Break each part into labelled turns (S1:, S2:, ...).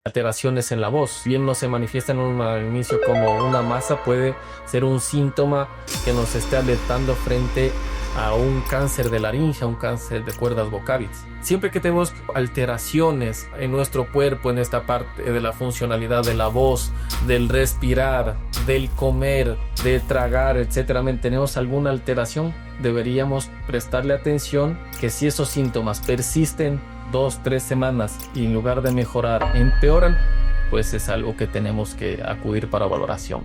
S1: alteraciones en la voz. Bien no se manifiesta en un inicio como una masa, puede ser un síntoma que nos esté alertando frente a un cáncer de laringe, a un cáncer de cuerdas vocales. Siempre que tenemos alteraciones en nuestro cuerpo, en esta parte de la funcionalidad de la voz, del respirar, del comer, de tragar, etcétera, tenemos alguna alteración, deberíamos prestarle atención que si esos síntomas persisten 2-3 semanas y en lugar de mejorar empeoran, pues es algo que tenemos que acudir para valoración.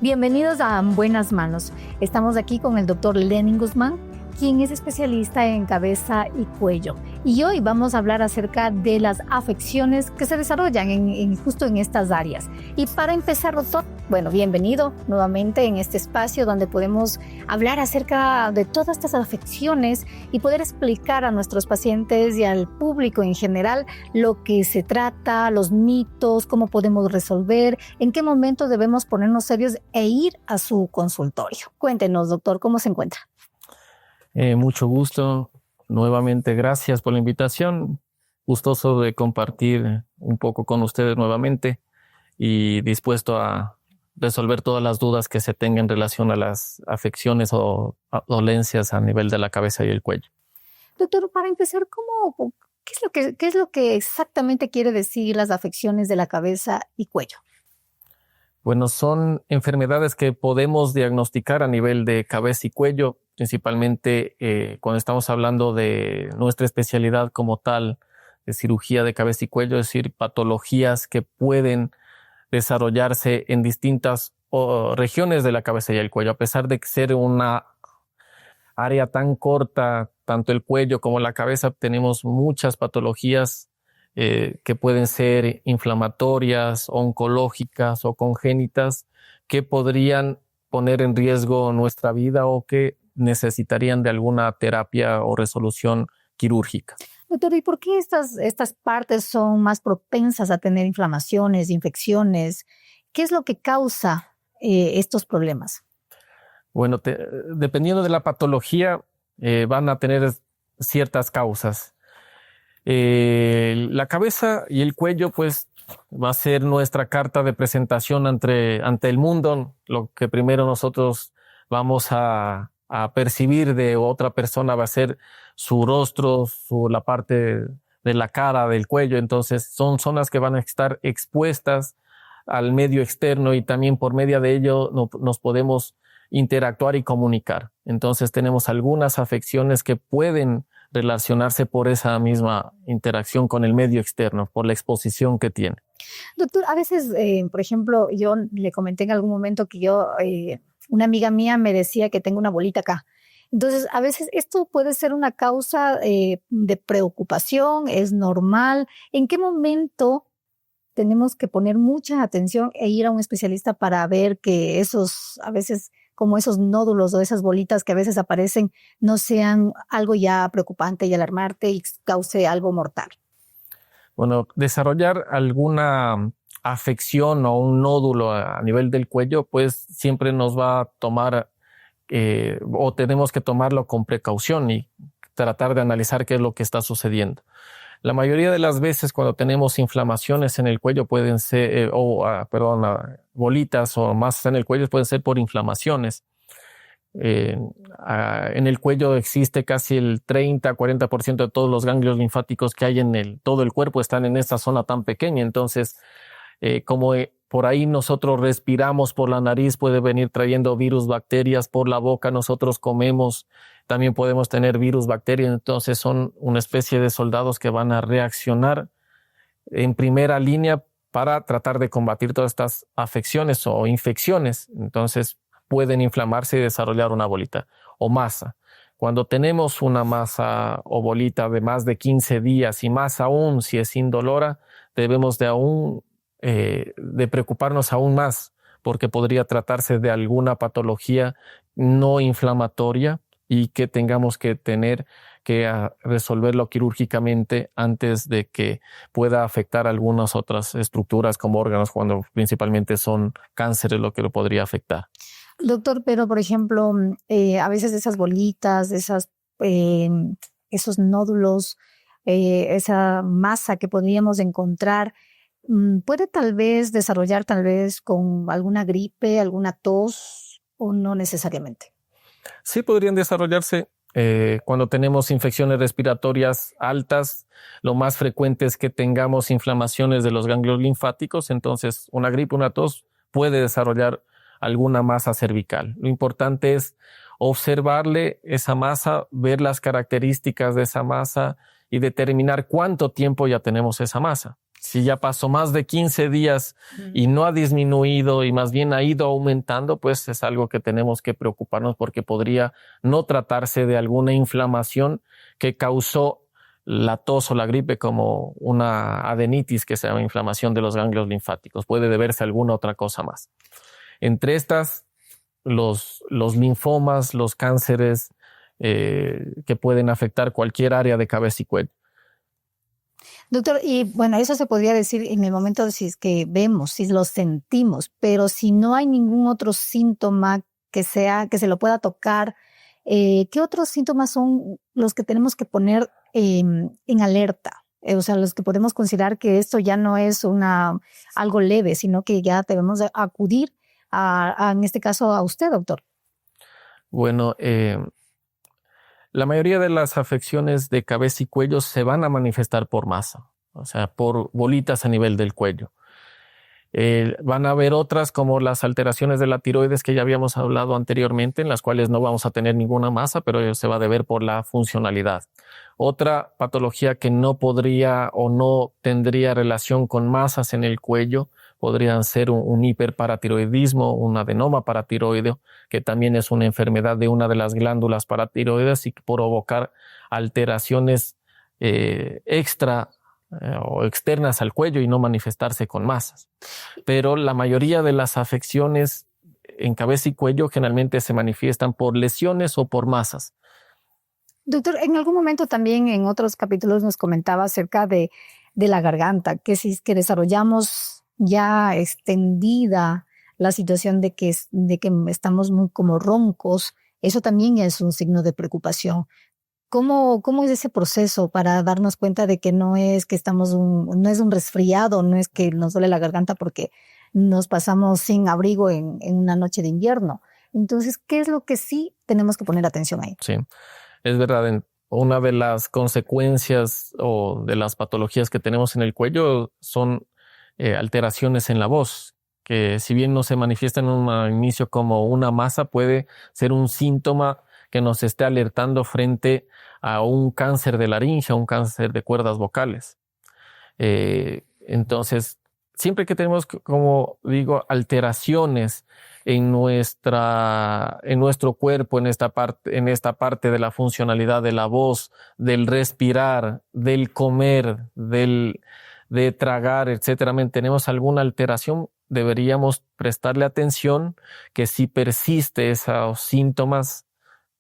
S2: Bienvenidos a Buenas Manos. Estamos aquí con el doctor Lenin Guzmán, quien es especialista en cabeza y cuello. Y hoy vamos a hablar acerca de las afecciones que se desarrollan justo en estas áreas. Y para empezar, doctor, bienvenido nuevamente en este espacio donde podemos hablar acerca de todas estas afecciones y poder explicar a nuestros pacientes y al público en general lo que se trata, los mitos, cómo podemos resolver, en qué momento debemos ponernos serios e ir a su consultorio. Cuéntenos, doctor, ¿cómo se encuentra?
S1: Mucho gusto. Nuevamente, gracias por la invitación. Gustoso de compartir un poco con ustedes nuevamente y dispuesto a resolver todas las dudas que se tengan en relación a las afecciones o dolencias a nivel de la cabeza y el cuello.
S2: Doctor, para empezar, ¿qué es lo que exactamente quiere decir las afecciones de la cabeza y cuello?
S1: Bueno, son enfermedades que podemos diagnosticar a nivel de cabeza y cuello, principalmente cuando estamos hablando de nuestra especialidad como tal, de cirugía de cabeza y cuello, es decir, patologías que pueden desarrollarse en distintas regiones de la cabeza y el cuello. A pesar de ser una área tan corta, tanto el cuello como la cabeza, tenemos muchas patologías que pueden ser inflamatorias, oncológicas o congénitas, que podrían poner en riesgo nuestra vida o que necesitarían de alguna terapia o resolución quirúrgica.
S2: Doctor, ¿y por qué estas partes son más propensas a tener inflamaciones, infecciones? ¿Qué es lo que causa estos problemas?
S1: Bueno, dependiendo de la patología, van a tener ciertas causas. La cabeza y el cuello, pues, va a ser nuestra carta de presentación ante el mundo. Lo que primero nosotros vamos a percibir de otra persona va a ser su rostro, la parte de la cara, del cuello. Entonces, son zonas que van a estar expuestas al medio externo y también por medio de ello nos podemos interactuar y comunicar. Entonces, tenemos algunas afecciones que pueden relacionarse por esa misma interacción con el medio externo, por la exposición que tiene.
S2: Doctor, a veces, por ejemplo, yo le comenté en algún momento que una amiga mía me decía que tengo una bolita acá. Entonces, a veces esto puede ser una causa de preocupación, es normal. ¿En qué momento tenemos que poner mucha atención e ir a un especialista para ver que a veces como esos nódulos o esas bolitas que a veces aparecen no sean algo ya preocupante y alarmante y cause algo mortal?
S1: Bueno, desarrollar alguna afección o un nódulo a nivel del cuello, pues siempre nos va a tomar o tenemos que tomarlo con precaución y tratar de analizar qué es lo que está sucediendo. La mayoría de las veces cuando tenemos inflamaciones en el cuello pueden ser, bolitas o masas en el cuello pueden ser por inflamaciones. En el cuello existe casi el 30-40% de todos los ganglios linfáticos que hay en todo el cuerpo están en esta zona tan pequeña. Entonces, por ahí nosotros respiramos por la nariz, puede venir trayendo virus, bacterias por la boca, nosotros comemos, también podemos tener virus, bacterias. Entonces son una especie de soldados que van a reaccionar en primera línea para tratar de combatir todas estas afecciones o infecciones. Entonces pueden inflamarse y desarrollar una bolita o masa. Cuando tenemos una masa o bolita de más de 15 días y más aún si es indolora, debemos de preocuparnos aún más porque podría tratarse de alguna patología no inflamatoria y que tengamos que tener que resolverlo quirúrgicamente antes de que pueda afectar algunas otras estructuras como órganos, cuando principalmente son cánceres lo que lo podría afectar.
S2: Doctor, pero por ejemplo, a veces esas bolitas, esas esos nódulos, esa masa que podríamos encontrar, puede tal vez desarrollar con alguna gripe, alguna tos o no necesariamente?
S1: Sí podrían desarrollarse cuando tenemos infecciones respiratorias altas. Lo más frecuente es que tengamos inflamaciones de los ganglios linfáticos. Entonces, una gripe, una tos puede desarrollar alguna masa cervical. Lo importante es observarle esa masa, ver las características de esa masa y determinar cuánto tiempo ya tenemos esa masa. Si ya pasó más de 15 días y no ha disminuido y más bien ha ido aumentando, pues es algo que tenemos que preocuparnos porque podría no tratarse de alguna inflamación que causó la tos o la gripe, como una adenitis, que se llama inflamación de los ganglios linfáticos. Puede deberse a alguna otra cosa más. Entre estas, los linfomas, los cánceres que pueden afectar cualquier área de cabeza y cuello.
S2: Doctor, y bueno, eso se podría decir en el momento de si es que vemos, si lo sentimos, pero si no hay ningún otro síntoma que se lo pueda tocar, ¿qué otros síntomas son los que tenemos que poner en alerta? O sea, los que podemos considerar que esto ya no es algo leve, sino que ya debemos acudir en este caso a usted, doctor.
S1: Bueno, la mayoría de las afecciones de cabeza y cuello se van a manifestar por masa, o sea, por bolitas a nivel del cuello. Van a haber otras como las alteraciones de la tiroides que ya habíamos hablado anteriormente, en las cuales no vamos a tener ninguna masa, pero se va a deber por la funcionalidad. Otra patología que no podría o no tendría relación con masas en el cuello podrían ser un hiperparatiroidismo, un adenoma paratiroideo, que también es una enfermedad de una de las glándulas paratiroides y que provocar alteraciones o externas al cuello y no manifestarse con masas. Pero la mayoría de las afecciones en cabeza y cuello generalmente se manifiestan por lesiones o por masas.
S2: Doctor, en algún momento también en otros capítulos nos comentaba acerca de la garganta, que si es que desarrollamos ya extendida la situación de que estamos muy como roncos, eso también es un signo de preocupación. ¿Cómo es ese proceso para darnos cuenta de que no es que no es un resfriado, no es que nos duele la garganta porque nos pasamos sin abrigo en una noche de invierno? Entonces, ¿qué es lo que sí tenemos que poner atención ahí?
S1: Sí, es verdad. Una de las consecuencias o de las patologías que tenemos en el cuello son alteraciones en la voz, que si bien no se manifiesta en un inicio como una masa, puede ser un síntoma que nos esté alertando frente a un cáncer de laringe, a un cáncer de cuerdas vocales. Entonces, siempre que tenemos, como digo, alteraciones en nuestro cuerpo, en esta parte de la funcionalidad de la voz, del respirar, del comer, de tragar, etcétera, tenemos alguna alteración, deberíamos prestarle atención, que si persiste esos síntomas,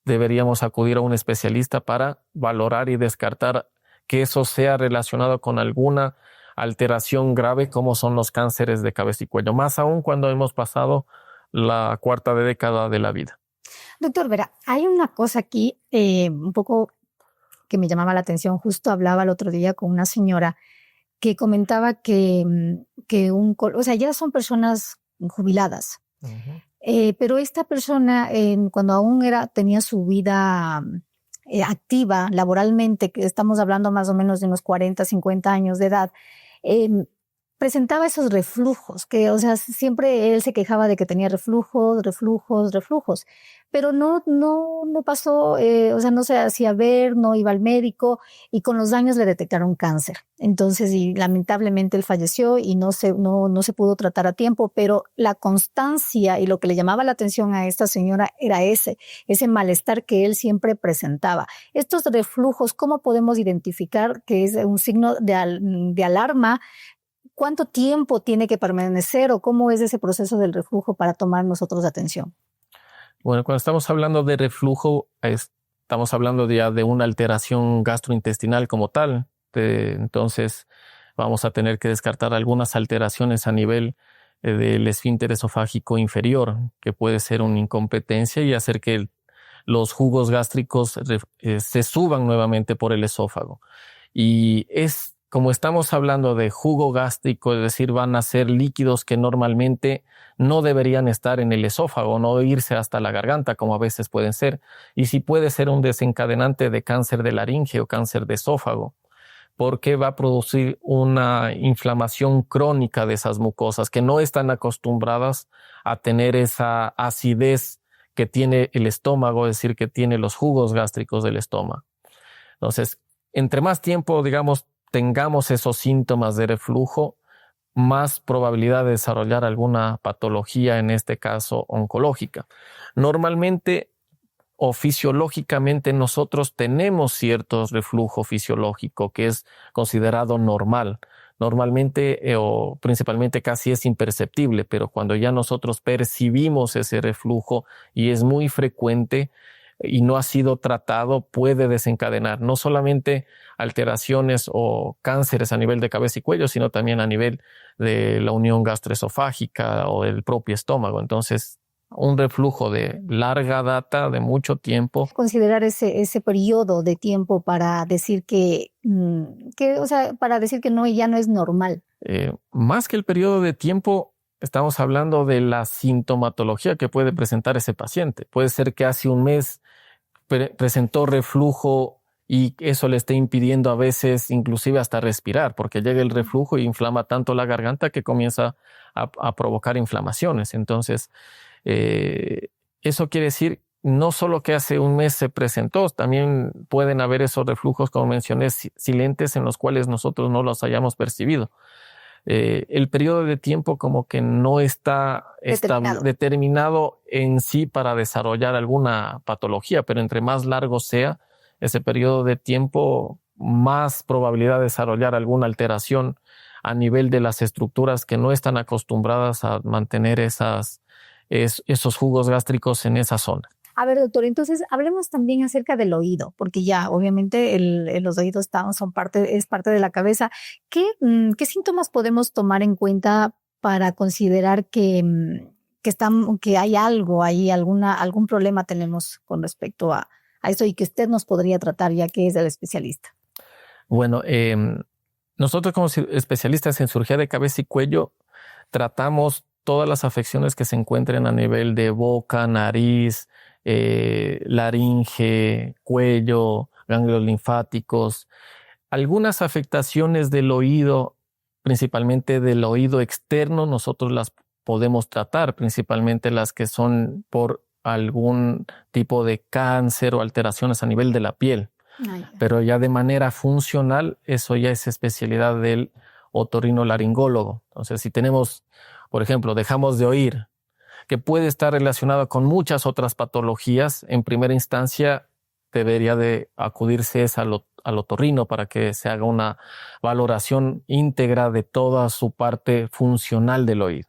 S1: deberíamos acudir a un especialista para valorar y descartar que eso sea relacionado con alguna alteración grave como son los cánceres de cabeza y cuello, más aún cuando hemos pasado la cuarta década de la vida.
S2: Doctor, verá, hay una cosa aquí un poco que me llamaba la atención. Justo hablaba el otro día con una señora que comentaba que o sea, ya son personas jubiladas, pero esta persona cuando aún tenía su vida activa laboralmente, que estamos hablando más o menos de unos 40, 50 años de edad, presentaba esos reflujos, que, o sea, siempre él se quejaba de que tenía reflujos, pero no pasó, o sea, no se hacía ver, no iba al médico y con los años le detectaron cáncer. Entonces, y lamentablemente él falleció y no se pudo tratar a tiempo, pero la constancia y lo que le llamaba la atención a esta señora era ese malestar que él siempre presentaba. Estos reflujos, ¿cómo podemos identificar que es un signo de alarma? ¿Cuánto tiempo tiene que permanecer o cómo es ese proceso del reflujo para tomar nosotros atención?
S1: Bueno, cuando estamos hablando de reflujo, estamos hablando ya de una alteración gastrointestinal como tal. Entonces, vamos a tener que descartar algunas alteraciones a nivel del esfínter esofágico inferior, que puede ser una incompetencia y hacer que los jugos gástricos se suban nuevamente por el esófago. Y como estamos hablando de jugo gástrico, es decir, van a ser líquidos que normalmente no deberían estar en el esófago, no irse hasta la garganta, como a veces pueden ser. Y sí puede ser un desencadenante de cáncer de laringe o cáncer de esófago, porque va a producir una inflamación crónica de esas mucosas que no están acostumbradas a tener esa acidez que tiene el estómago, es decir, que tiene los jugos gástricos del estómago. Entonces, entre más tiempo, digamos, tengamos esos síntomas de reflujo, más probabilidad de desarrollar alguna patología, en este caso oncológica. Normalmente o fisiológicamente nosotros tenemos cierto reflujo fisiológico que es considerado normal. Normalmente o principalmente casi es imperceptible, pero cuando ya nosotros percibimos ese reflujo y es muy frecuente y no ha sido tratado, puede desencadenar no solamente alteraciones o cánceres a nivel de cabeza y cuello, sino también a nivel de la unión gastroesofágica o del propio estómago. Entonces, un reflujo de larga data, de mucho tiempo.
S2: Considerar ese periodo de tiempo para decir o sea, para decir que no, ya no es normal.
S1: Más que el periodo de tiempo, estamos hablando de la sintomatología que puede presentar ese paciente. Puede ser que hace un mes presentó reflujo y eso le esté impidiendo a veces inclusive hasta respirar, porque llega el reflujo y inflama tanto la garganta que comienza a provocar inflamaciones. Entonces, eso quiere decir no solo que hace un mes se presentó, también pueden haber esos reflujos, como mencioné, silentes en los cuales nosotros no los hayamos percibido. El periodo de tiempo como que no está determinado en sí para desarrollar alguna patología, pero entre más largo sea ese periodo de tiempo, más probabilidad de desarrollar alguna alteración a nivel de las estructuras que no están acostumbradas a mantener esos jugos gástricos en esa zona.
S2: A ver, doctor, entonces hablemos también acerca del oído, porque ya obviamente los oídos es parte de la cabeza. ¿Qué síntomas podemos tomar en cuenta para considerar que hay algo ahí, algún problema tenemos con respecto a eso y que usted nos podría tratar ya que es el especialista?
S1: Bueno, nosotros como especialistas en cirugía de cabeza y cuello tratamos todas las afecciones que se encuentren a nivel de boca, nariz, laringe, cuello, ganglios linfáticos. Algunas afectaciones del oído, principalmente del oído externo, nosotros las podemos tratar, principalmente las que son por algún tipo de cáncer o alteraciones a nivel de la piel. Pero ya de manera funcional, eso ya es especialidad del otorrinolaringólogo. Entonces, si tenemos, por ejemplo, dejamos de oír, que puede estar relacionado con muchas otras patologías, en primera instancia debería de acudirse al otorrino para que se haga una valoración íntegra de toda su parte funcional del oído.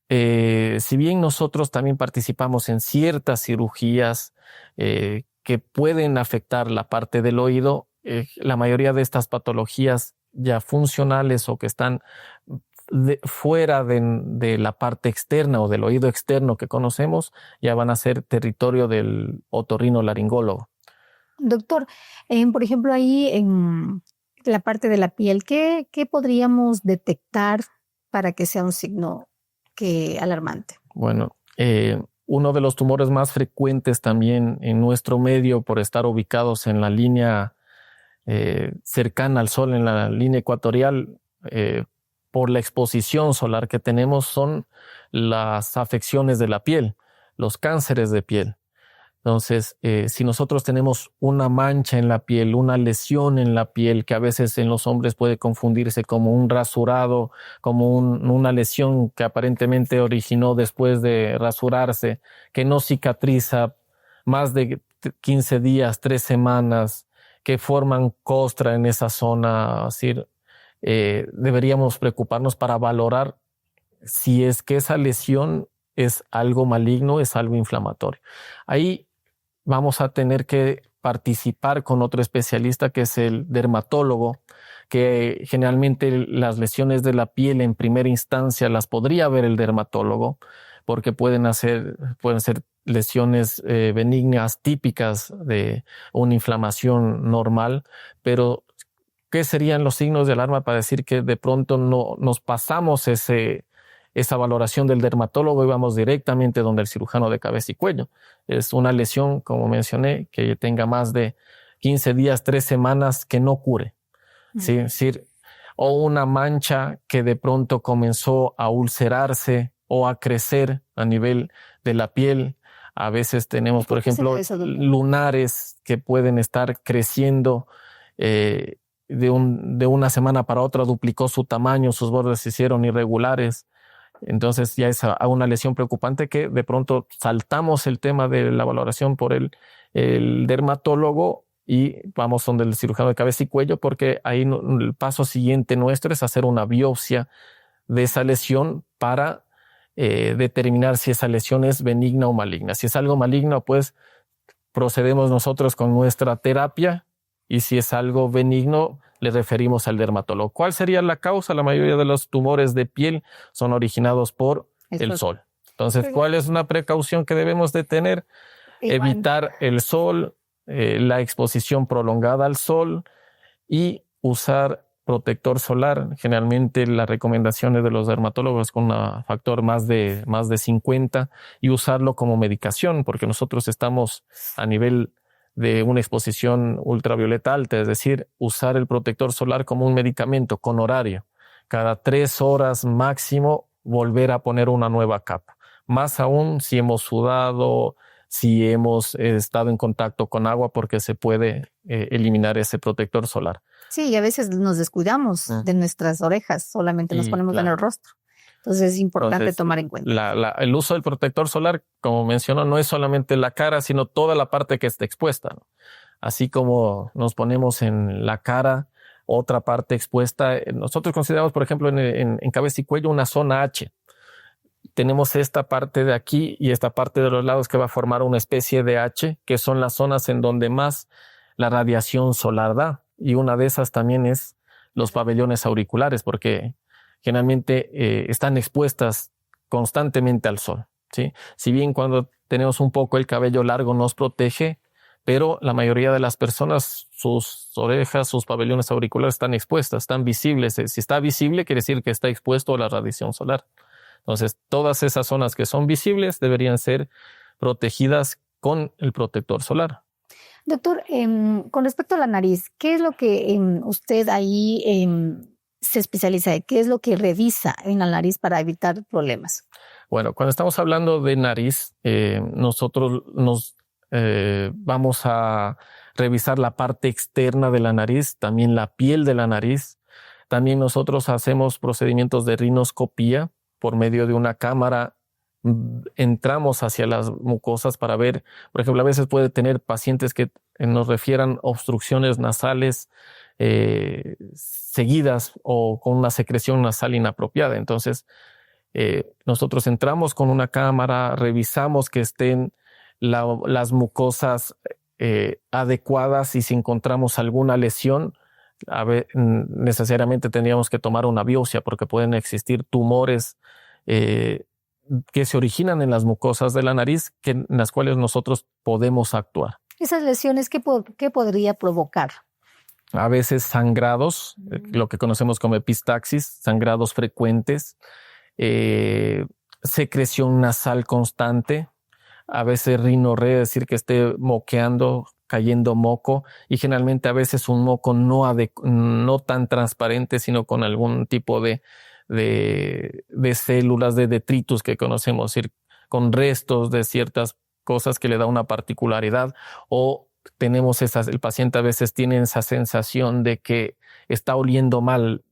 S1: Si bien nosotros también participamos en ciertas cirugías que pueden afectar la parte del oído, la mayoría de estas patologías ya funcionales o que están fuera de la parte externa o del oído externo que conocemos, ya van a ser territorio del otorrinolaringólogo.
S2: Doctor, por ejemplo, ahí en la parte de la piel, ¿qué podríamos detectar para que sea un signo alarmante?
S1: Bueno, uno de los tumores más frecuentes también en nuestro medio por estar ubicados en la línea cercana al sol, en la línea ecuatorial, por la exposición solar que tenemos, son las afecciones de la piel, los cánceres de piel. Entonces, si nosotros tenemos una mancha en la piel, una lesión en la piel, que a veces en los hombres puede confundirse como un rasurado, como una lesión que aparentemente originó después de rasurarse, que no cicatriza más de 15 días, 3 semanas, que forman costra en esa zona, así, deberíamos preocuparnos para valorar si es que esa lesión es algo maligno, es algo inflamatorio. Ahí vamos a tener que participar con otro especialista que es el dermatólogo, que generalmente las lesiones de la piel en primera instancia las podría ver el dermatólogo, porque pueden ser lesiones benignas típicas de una inflamación normal, pero ¿qué serían los signos de alarma para decir que de pronto no nos pasamos esa valoración del dermatólogo y vamos directamente donde el cirujano de cabeza y cuello? Es una lesión, como mencioné, que tenga más de 15 días, 3 semanas que no cure. ¿Sí? Es decir, o una mancha que de pronto comenzó a ulcerarse o a crecer a nivel de la piel. A veces tenemos, por ejemplo, lunares que pueden estar creciendo de una semana para otra, duplicó su tamaño, sus bordes se hicieron irregulares. Entonces ya es una lesión preocupante que de pronto saltamos el tema de la valoración por el dermatólogo y vamos donde el cirujano de cabeza y cuello, porque ahí el paso siguiente nuestro es hacer una biopsia de esa lesión para determinar si esa lesión es benigna o maligna. Si es algo maligno, pues procedemos nosotros con nuestra terapia, y si es algo benigno, le referimos al dermatólogo. ¿Cuál sería la causa? La mayoría de los tumores de piel son originados por el sol. Entonces, ¿cuál es una precaución que debemos de tener? Evitar el sol, la exposición prolongada al sol y usar protector solar. Generalmente las recomendaciones de los dermatólogos con un factor más de 50 y usarlo como medicación, porque nosotros estamos a nivel de una exposición ultravioleta alta, es decir, usar el protector solar como un medicamento con horario. Cada 3 horas máximo volver a poner una nueva capa. Más aún si hemos sudado, si hemos estado en contacto con agua, porque se puede eliminar ese protector solar.
S2: Sí, y a veces nos descuidamos de nuestras orejas, solamente nos ponemos en el rostro. Entonces es importante tomar en cuenta.
S1: El uso del protector solar, como menciono, no es solamente la cara, sino toda la parte que está expuesta, ¿no? Así como nos ponemos en la cara otra parte expuesta. Nosotros consideramos, por ejemplo, en cabeza y cuello una zona H. Tenemos esta parte de aquí y esta parte de los lados que va a formar una especie de H, que son las zonas en donde más la radiación solar da. Y una de esas también es los pabellones auriculares, porque generalmente están expuestas constantemente al sol, ¿sí? Si bien cuando tenemos un poco el cabello largo nos protege, pero la mayoría de las personas, sus orejas, sus pabellones auriculares están expuestas, están visibles. Si está visible, quiere decir que está expuesto a la radiación solar. Entonces, todas esas zonas que son visibles deberían ser protegidas con el protector solar.
S2: Doctor, con respecto a la nariz, ¿qué es lo que usted ahí se especializa? ¿Qué es lo que revisa en la nariz para evitar problemas?
S1: Bueno, cuando estamos hablando de nariz, nosotros nos vamos a revisar la parte externa de la nariz, también la piel de la nariz. También nosotros hacemos procedimientos de rinoscopía por medio de una cámara. Entramos hacia las mucosas para ver, por ejemplo, a veces puede tener pacientes que nos refieran obstrucciones nasales seguidas o con una secreción nasal inapropiada. Entonces, nosotros entramos con una cámara, revisamos que estén las mucosas adecuadas, y si encontramos alguna lesión, necesariamente tendríamos que tomar una biopsia, porque pueden existir tumores que se originan en las mucosas de la nariz, en las cuales nosotros podemos actuar.
S2: ¿Esas lesiones qué podría provocar?
S1: A veces sangrados, lo que conocemos como epistaxis, sangrados frecuentes, secreción nasal constante, a veces rinorrea, es decir, que esté moqueando, cayendo moco, y generalmente a veces un moco no tan transparente, sino con algún tipo de células, de detritus que conocemos, es decir, con restos de ciertas cosas que le da una particularidad. O tenemos el paciente a veces tiene esa sensación de que está oliendo mal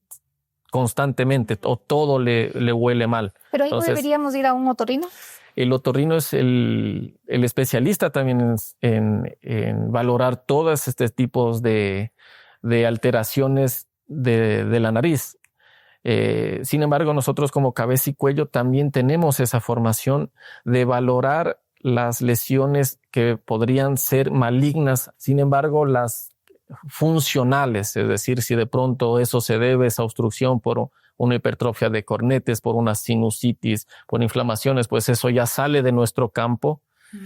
S1: constantemente, o todo le huele mal.
S2: ¿Pero ahí no deberíamos ir a un otorrino?
S1: El otorrino es el especialista también en valorar todos estos tipos de alteraciones de la nariz. Sin embargo, nosotros como cabeza y cuello también tenemos esa formación de valorar las lesiones que podrían ser malignas. Sin embargo, las funcionales, es decir, si de pronto eso se debe, esa obstrucción, por una hipertrofia de cornetes, por una sinusitis, por inflamaciones, pues eso ya sale de nuestro campo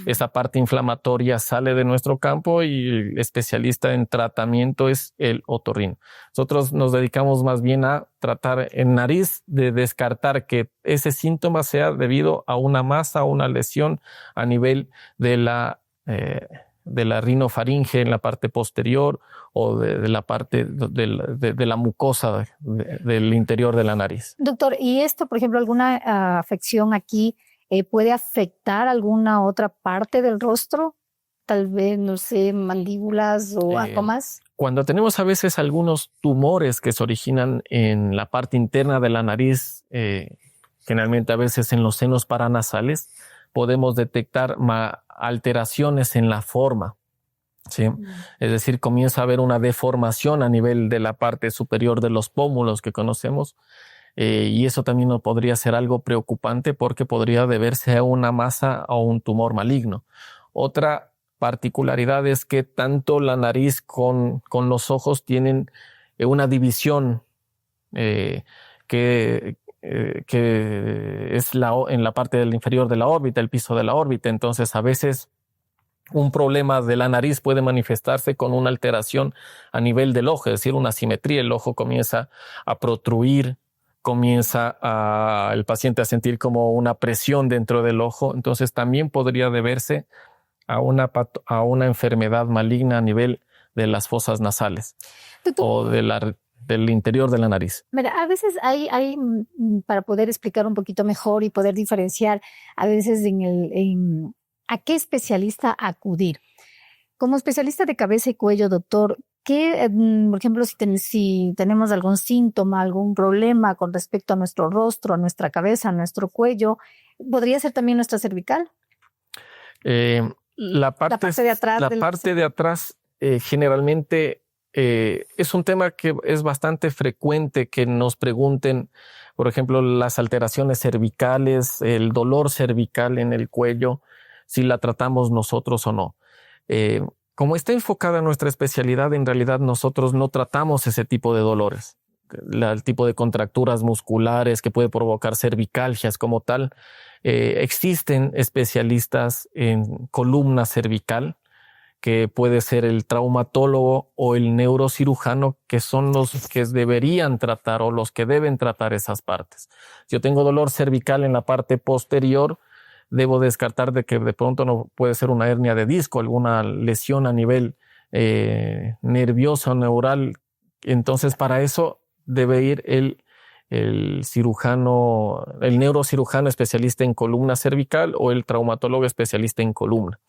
S1: Esa parte inflamatoria sale de nuestro campo y el especialista en tratamiento es el otorrino. Nosotros nos dedicamos más bien a tratar en nariz, de descartar que ese síntoma sea debido a una masa o una lesión a nivel de la rinofaringe en la parte posterior o de la parte de la mucosa del interior de la nariz.
S2: Doctor, ¿y esto, por ejemplo, alguna afección aquí puede afectar alguna otra parte del rostro? Tal vez, no sé, mandíbulas o algo más.
S1: Cuando tenemos a veces algunos tumores que se originan en la parte interna de la nariz, generalmente a veces en los senos paranasales, podemos detectar alteraciones en la forma, ¿sí? Es decir, comienza a haber una deformación a nivel de la parte superior de los pómulos que conocemos, y eso también nos podría ser algo preocupante porque podría deberse a una masa o un tumor maligno. Otra particularidad es que tanto la nariz con los ojos tienen una división que es en la parte del inferior de la órbita, el piso de la órbita. Entonces, a veces un problema de la nariz puede manifestarse con una alteración a nivel del ojo, es decir, una asimetría. El ojo comienza a protruir, comienza el paciente a sentir como una presión dentro del ojo. Entonces, también podría deberse a una enfermedad maligna a nivel de las fosas nasales o del interior de la nariz.
S2: Mira, a veces hay para poder explicar un poquito mejor y poder diferenciar a veces a qué especialista acudir. Como especialista de cabeza y cuello, doctor, ¿qué, por ejemplo, si tenemos algún síntoma, algún problema con respecto a nuestro rostro, a nuestra cabeza, a nuestro cuello, podría ser también nuestra cervical? La parte de atrás
S1: generalmente es un tema que es bastante frecuente que nos pregunten, por ejemplo, las alteraciones cervicales, el dolor cervical en el cuello, si la tratamos nosotros o no. Como está enfocada nuestra especialidad, en realidad nosotros no tratamos ese tipo de dolores. El tipo de contracturas musculares que puede provocar cervicalgias como tal. Existen especialistas en columna cervical, que puede ser el traumatólogo o el neurocirujano, que son los que deberían tratar o los que deben tratar esas partes. Si yo tengo dolor cervical en la parte posterior, debo descartar de que de pronto no puede ser una hernia de disco, alguna lesión a nivel nervioso o neural. Entonces, para eso debe ir el cirujano, el neurocirujano especialista en columna cervical o el traumatólogo especialista en columna.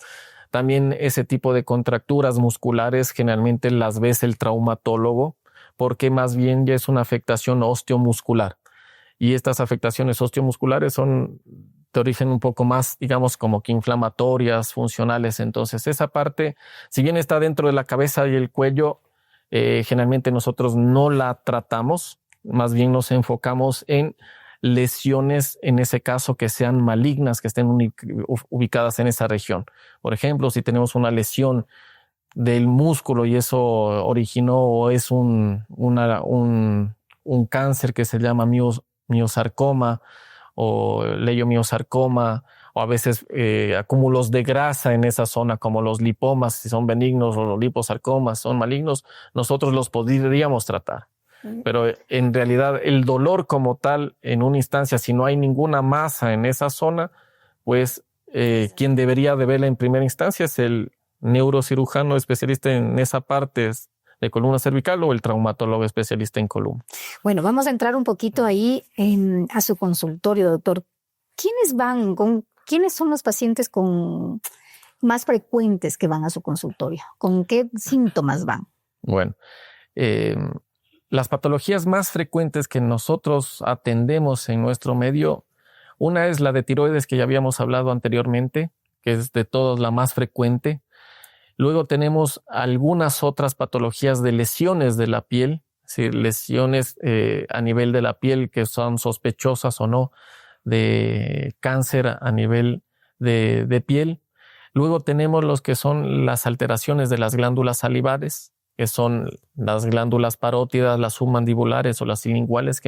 S1: También ese tipo de contracturas musculares generalmente las ves el traumatólogo porque más bien ya es una afectación osteomuscular. Y estas afectaciones osteomusculares son de origen un poco más, digamos, como que inflamatorias, funcionales. Entonces esa parte, si bien está dentro de la cabeza y el cuello, generalmente nosotros no la tratamos, más bien nos enfocamos en lesiones, en ese caso, que sean malignas, que estén ubicadas en esa región. Por ejemplo, si tenemos una lesión del músculo y eso originó o es un cáncer que se llama miosarcoma o leiomiosarcoma, o a veces acúmulos de grasa en esa zona, como los lipomas, si son benignos, o los liposarcomas son malignos, nosotros los podríamos tratar. Pero en realidad el dolor como tal, en una instancia, si no hay ninguna masa en esa zona, pues quien debería de verla en primera instancia es el neurocirujano especialista en esa parte de columna cervical o el traumatólogo especialista en columna.
S2: Bueno, vamos a entrar un poquito ahí a su consultorio, doctor. ¿Quiénes son los pacientes más frecuentes que van a su consultorio? ¿Con qué síntomas van?
S1: Bueno, las patologías más frecuentes que nosotros atendemos en nuestro medio, una es la de tiroides, que ya habíamos hablado anteriormente, que es de todas la más frecuente. Luego tenemos algunas otras patologías de lesiones de la piel, es decir, lesiones a nivel de la piel que son sospechosas o no de cáncer a nivel de piel. Luego tenemos los que son las alteraciones de las glándulas salivares, que son las glándulas parótidas, las submandibulares o las sublinguales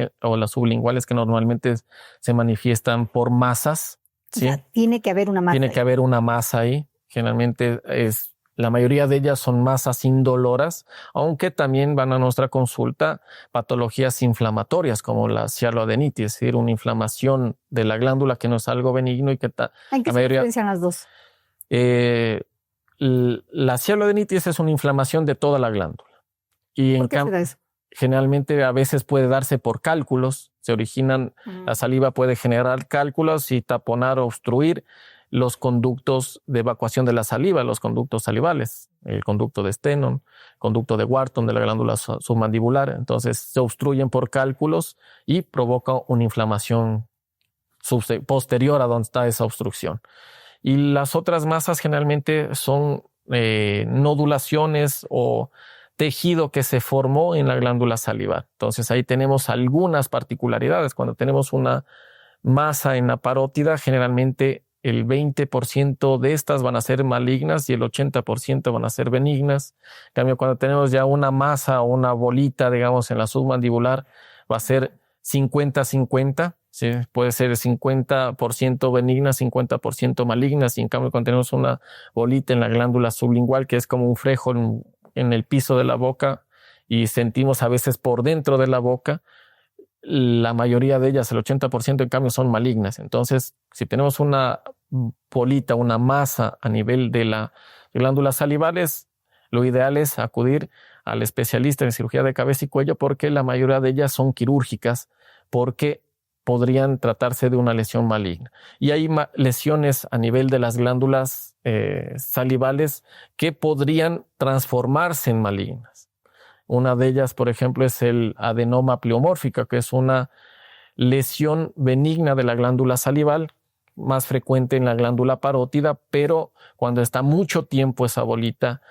S1: que normalmente se manifiestan por masas, ¿sí?
S2: O sea, tiene que haber una masa.
S1: Tiene que haber una masa ahí. Generalmente la mayoría de ellas son masas indoloras, aunque también van a nuestra consulta patologías inflamatorias como la cialoadenitis, es decir, una inflamación de la glándula que no es algo benigno y que
S2: ¿En qué se diferencian las dos?
S1: La cialoadenitis es una inflamación de toda la glándula. Y
S2: ¿Por qué se da eso?
S1: Generalmente a veces puede darse por cálculos, se originan, la saliva puede generar cálculos y taponar o obstruir los conductos de evacuación de la saliva, los conductos salivales, el conducto de Stennon, conducto de Wharton de la glándula submandibular. Entonces se obstruyen por cálculos y provoca una inflamación posterior a donde está esa obstrucción. Y las otras masas generalmente son nodulaciones o tejido que se formó en la glándula salivar. Entonces ahí tenemos algunas particularidades. Cuando tenemos una masa en la parótida, generalmente el 20% de estas van a ser malignas y el 80% van a ser benignas. En cambio, cuando tenemos ya una masa o una bolita, digamos, en la submandibular, va a ser 50-50. ¿Sí? Puede ser 50% benignas, 50% malignas. Y en cambio, cuando tenemos una bolita en la glándula sublingual, que es como un frejo en el piso de la boca y sentimos a veces por dentro de la boca, la mayoría de ellas, el 80% en cambio, son malignas. Entonces, si tenemos una bolita, una masa a nivel de las glándulas salivales, lo ideal es acudir al especialista en cirugía de cabeza y cuello porque la mayoría de ellas son quirúrgicas, porque podrían tratarse de una lesión maligna. Y hay lesiones a nivel de las glándulas salivales que podrían transformarse en malignas. Una de ellas, por ejemplo, es el adenoma pleomórfica, que es una lesión benigna de la glándula salival, más frecuente en la glándula parótida, pero cuando está mucho tiempo esa bolita,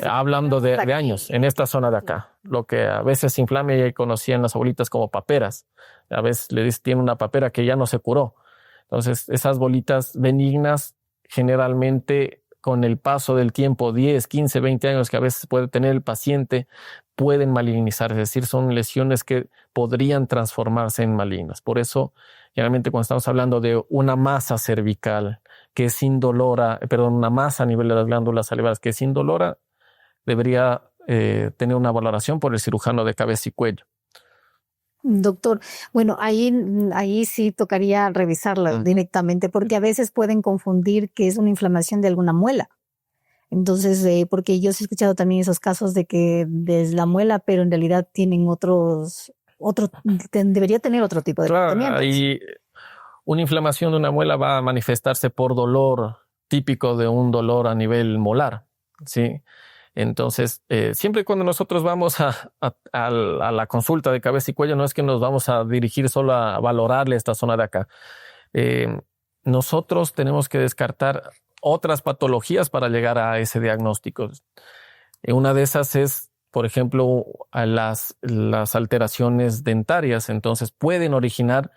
S1: hablando de años, en esta zona de acá, lo que a veces se inflama y conocían las abuelitas como paperas. A veces le dicen tiene una papera que ya no se curó. Entonces, esas bolitas benignas, generalmente con el paso del tiempo, 10, 15, 20 años que a veces puede tener el paciente, pueden malignizar, es decir, son lesiones que podrían transformarse en malignas. Por eso, generalmente cuando estamos hablando de una masa cervical que es indolora, una masa a nivel de las glándulas salivares que es indolora, debería tener una valoración por el cirujano de cabeza y cuello.
S2: Doctor, bueno, ahí sí tocaría revisarla directamente, porque a veces pueden confundir que es una inflamación de alguna muela. Entonces, porque yo he escuchado también esos casos de que desde la muela, pero en realidad tienen debería tener otro tipo de tratamiento.
S1: Y una inflamación de una muela va a manifestarse por dolor típico de un dolor a nivel molar, ¿sí? Entonces, siempre cuando nosotros vamos a la consulta de cabeza y cuello, no es que nos vamos a dirigir solo a valorarle esta zona de acá. Nosotros tenemos que descartar otras patologías para llegar a ese diagnóstico. Una de esas es, por ejemplo, las alteraciones dentarias. Entonces, pueden originar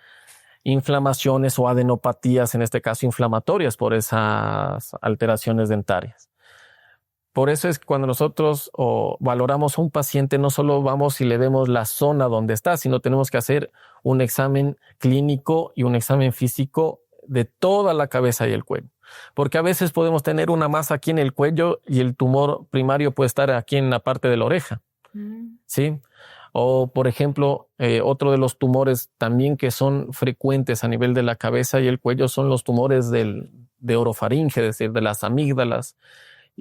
S1: inflamaciones o adenopatías, en este caso inflamatorias, por esas alteraciones dentarias. Por eso es que cuando nosotros valoramos a un paciente, no solo vamos y le vemos la zona donde está, sino tenemos que hacer un examen clínico y un examen físico de toda la cabeza y el cuello. Porque a veces podemos tener una masa aquí en el cuello y el tumor primario puede estar aquí en la parte de la oreja. ¿Sí? O, por ejemplo, otro de los tumores también que son frecuentes a nivel de la cabeza y el cuello son los tumores de orofaringe, es decir, de las amígdalas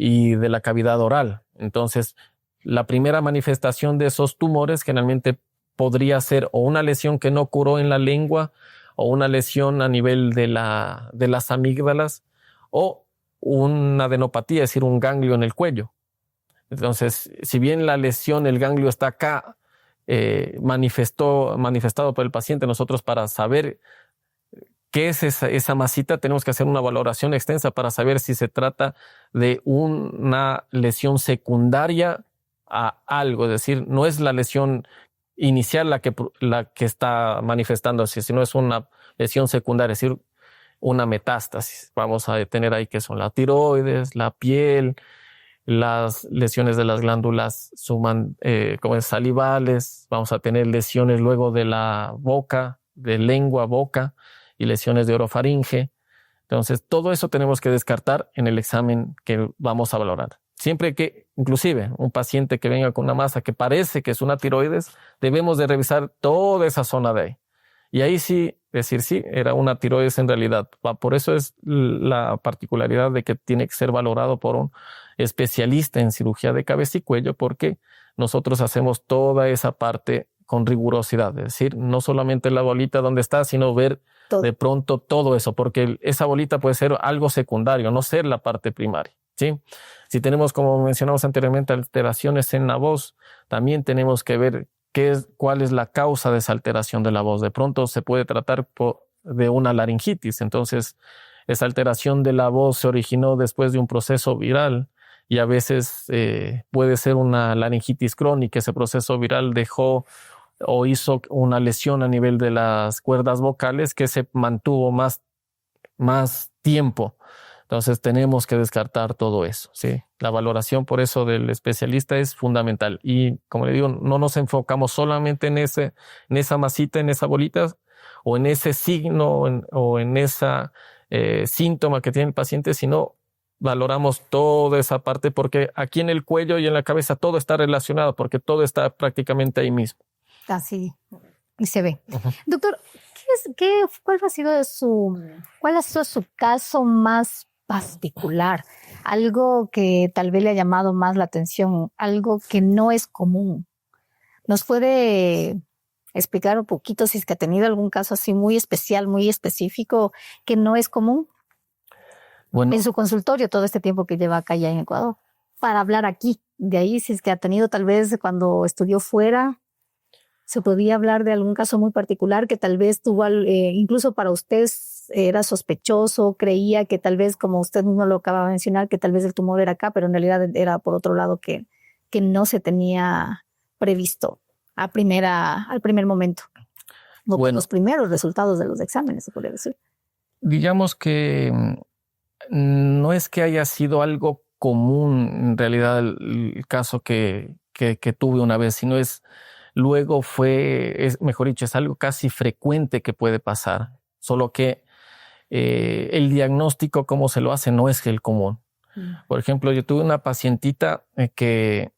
S1: y de la cavidad oral. Entonces, la primera manifestación de esos tumores generalmente podría ser o una lesión que no curó en la lengua o una lesión a nivel de las amígdalas o una adenopatía, es decir, un ganglio en el cuello. Entonces, si bien la lesión, el ganglio está acá, manifestado por el paciente, nosotros para saber qué es esa masita tenemos que hacer una valoración extensa para saber si se trata de una lesión secundaria a algo, es decir, no es la lesión inicial la que está manifestándose, sino es una lesión secundaria, es decir, una metástasis. Vamos a tener ahí que son la tiroides, la piel, las lesiones de las glándulas salivales, vamos a tener lesiones luego de la boca, de lengua, boca, y lesiones de orofaringe. Entonces, todo eso tenemos que descartar en el examen que vamos a valorar. Siempre que, inclusive, un paciente que venga con una masa que parece que es una tiroides, debemos de revisar toda esa zona de ahí. Y ahí sí, decir sí, era una tiroides en realidad. Por eso es la particularidad de que tiene que ser valorado por un especialista en cirugía de cabeza y cuello, porque nosotros hacemos toda esa parte con rigurosidad. Es decir, no solamente la bolita donde está, sino ver
S2: Todo.
S1: de pronto todo eso, porque esa bolita puede ser algo secundario, no ser la parte primaria. ¿Sí? Si tenemos, como mencionamos anteriormente, alteraciones en la voz, también tenemos que ver cuál es la causa de esa alteración de la voz. De pronto se puede tratar de una laringitis. Entonces, esa alteración de la voz se originó después de un proceso viral y a veces puede ser una laringitis crónica. Ese proceso viral dejó o hizo una lesión a nivel de las cuerdas vocales que se mantuvo más tiempo. Entonces tenemos que descartar todo eso, ¿sí? La valoración por eso del especialista es fundamental. Y como le digo, no nos enfocamos solamente en esa masita, en esa bolita o en ese signo o en esa síntoma que tiene el paciente, sino valoramos toda esa parte porque aquí en el cuello y en la cabeza todo está relacionado porque todo está prácticamente ahí mismo.
S2: Así, y se ve.
S1: Uh-huh.
S2: Doctor, ¿cuál ha sido su caso más particular? Algo que tal vez le ha llamado más la atención, algo que no es común. ¿Nos puede explicar un poquito si es que ha tenido algún caso así muy especial, muy específico, que no es común? Bueno, en su consultorio todo este tiempo que lleva acá ya en Ecuador, para hablar aquí. De ahí, si es que ha tenido tal vez cuando estudió fuera, ¿se podía hablar de algún caso muy particular que tal vez tuvo, incluso para usted era sospechoso, creía que tal vez, como usted mismo lo acaba de mencionar, que tal vez el tumor era acá, pero en realidad era por otro lado que no se tenía previsto al primer momento? Bueno, los primeros resultados de los exámenes, se podría decir.
S1: Digamos que no es que haya sido algo común en realidad el caso que tuve una vez, sino luego mejor dicho, es algo casi frecuente que puede pasar, solo que el diagnóstico, como se lo hace, no es el común. Por ejemplo, yo tuve una pacientita que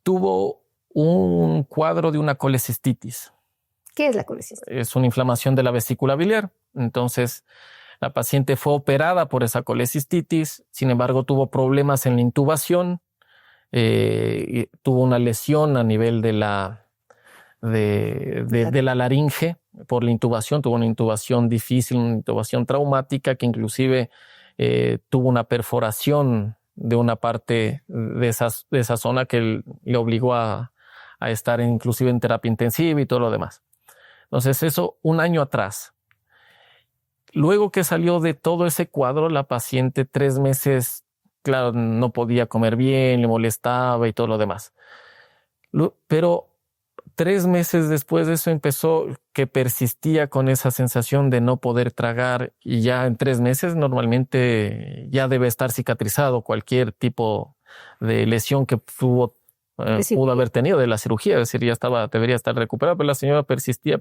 S1: tuvo un cuadro de una colecistitis.
S2: ¿Qué es la colecistitis?
S1: Es una inflamación de la vesícula biliar. Entonces, la paciente fue operada por esa colecistitis, sin embargo, tuvo problemas en la intubación. Tuvo una lesión a nivel de la laringe por la intubación. Tuvo una intubación difícil, una intubación traumática que inclusive tuvo una perforación de una parte de esa zona que le obligó a estar inclusive en terapia intensiva y todo lo demás. Entonces eso un año atrás. Luego que salió de todo ese cuadro, la paciente 3 meses, claro, no podía comer bien, le molestaba y todo lo demás. Pero 3 meses después de eso empezó que persistía con esa sensación de no poder tragar y ya en 3 meses normalmente ya debe estar cicatrizado cualquier tipo de lesión que pudo haber tenido de la cirugía. Es decir, debería estar recuperada, pero la señora persistía.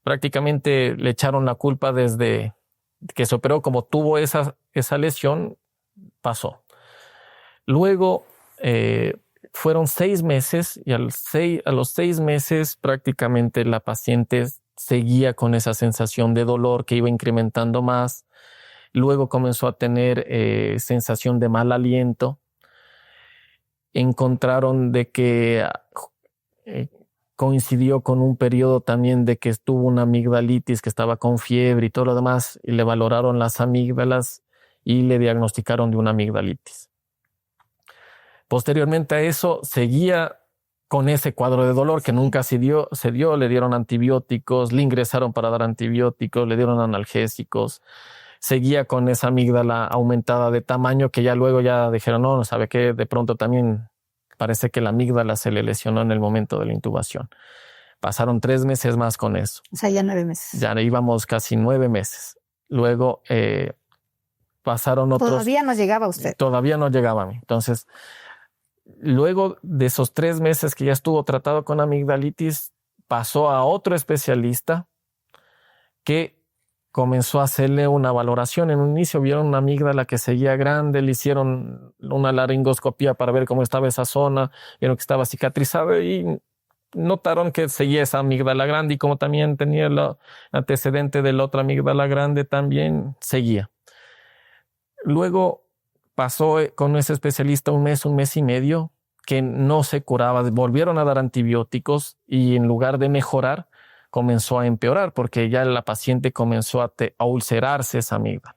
S1: Prácticamente le echaron la culpa desde que se operó, como tuvo esa lesión, pasó. Luego fueron 6 meses y a los 6 meses prácticamente la paciente seguía con esa sensación de dolor que iba incrementando más. Luego comenzó a tener sensación de mal aliento. Encontraron de que coincidió con un periodo también de que estuvo una amigdalitis, que estaba con fiebre y todo lo demás, y le valoraron las amígdalas y le diagnosticaron de una amigdalitis. Posteriormente a eso, seguía con ese cuadro de dolor que nunca se dio, le dieron antibióticos, le ingresaron para dar antibióticos, le dieron analgésicos, seguía con esa amígdala aumentada de tamaño que ya luego ya dijeron, no, ¿sabe qué? De pronto también parece que la amígdala se le lesionó en el momento de la intubación. Pasaron 3 meses más con eso.
S2: O sea, ya 9 meses.
S1: Ya íbamos casi 9 meses. Luego pasaron otros...
S2: ¿Todavía no llegaba usted?
S1: Todavía no llegaba a mí. Entonces, luego de esos 3 meses que ya estuvo tratado con amigdalitis, pasó a otro especialista que comenzó a hacerle una valoración. En un inicio vieron una amígdala que seguía grande, le hicieron una laringoscopía para ver cómo estaba esa zona, vieron que estaba cicatrizada y notaron que seguía esa amígdala grande, y como también tenía el antecedente de la otra amígdala grande, también seguía. Luego pasó con ese especialista un mes y medio, que no se curaba. Volvieron a dar antibióticos y en lugar de mejorar, comenzó a empeorar, porque ya la paciente comenzó a ulcerarse esa amígdala.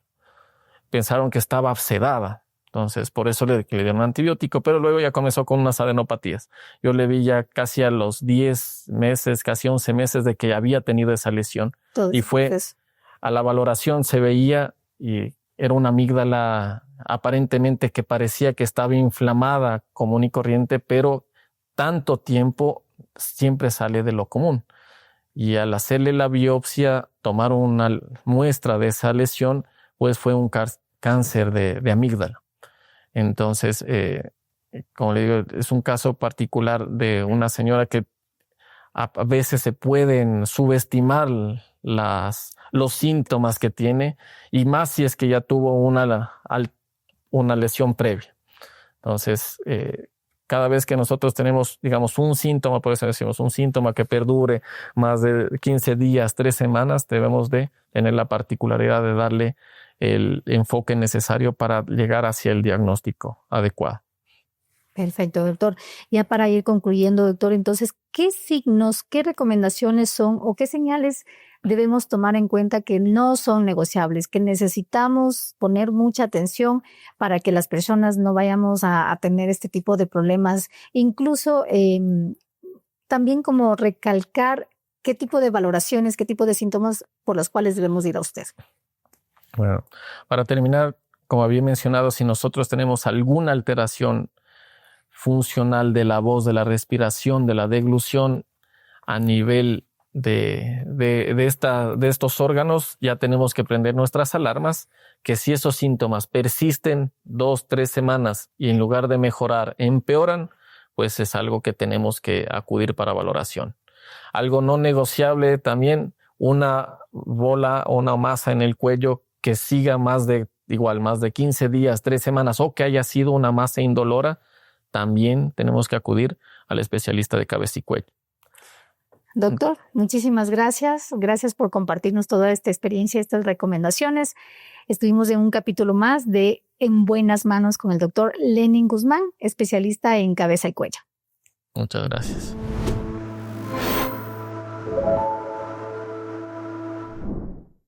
S1: Pensaron que estaba abscedada. Entonces, por eso le dieron antibiótico, pero luego ya comenzó con unas adenopatías. Yo le vi ya casi a los 10 meses, casi 11 meses de que había tenido esa lesión. Y fue a la valoración, se veía y era una amígdala aparentemente que parecía que estaba inflamada, común y corriente, pero tanto tiempo siempre sale de lo común. Y al hacerle la biopsia, tomar una muestra de esa lesión, pues fue un cáncer de amígdala. Entonces, como le digo, es un caso particular de una señora que a veces se pueden subestimar los síntomas que tiene, y más si es que ya tuvo una lesión previa. Entonces, cada vez que nosotros tenemos, digamos, un síntoma, por eso decimos un síntoma que perdure más de 15 días, 3 semanas, debemos de tener la particularidad de darle el enfoque necesario para llegar hacia el diagnóstico adecuado.
S2: Perfecto, doctor. Ya para ir concluyendo, doctor, entonces, ¿qué signos, qué recomendaciones son o qué señales debemos tomar en cuenta que no son negociables, que necesitamos poner mucha atención para que las personas no vayamos a tener este tipo de problemas? Incluso también como recalcar qué tipo de valoraciones, qué tipo de síntomas por los cuales debemos ir a usted.
S1: Bueno, para terminar, como había mencionado, si nosotros tenemos alguna alteración funcional de la voz, de la respiración, de la deglución a nivel de estos órganos, ya tenemos que prender nuestras alarmas, que si esos síntomas persisten 2, 3 semanas y en lugar de mejorar empeoran, pues es algo que tenemos que acudir para valoración. Algo no negociable también, una bola o una masa en el cuello que siga más de 15 días, 3 semanas, o que haya sido una masa indolora, también tenemos que acudir al especialista de cabeza y cuello.
S2: Doctor, muchísimas gracias. Gracias por compartirnos toda esta experiencia, estas recomendaciones. Estuvimos en un capítulo más de En Buenas Manos con el doctor Lenin Guzmán, especialista en cabeza y cuello.
S1: Muchas gracias.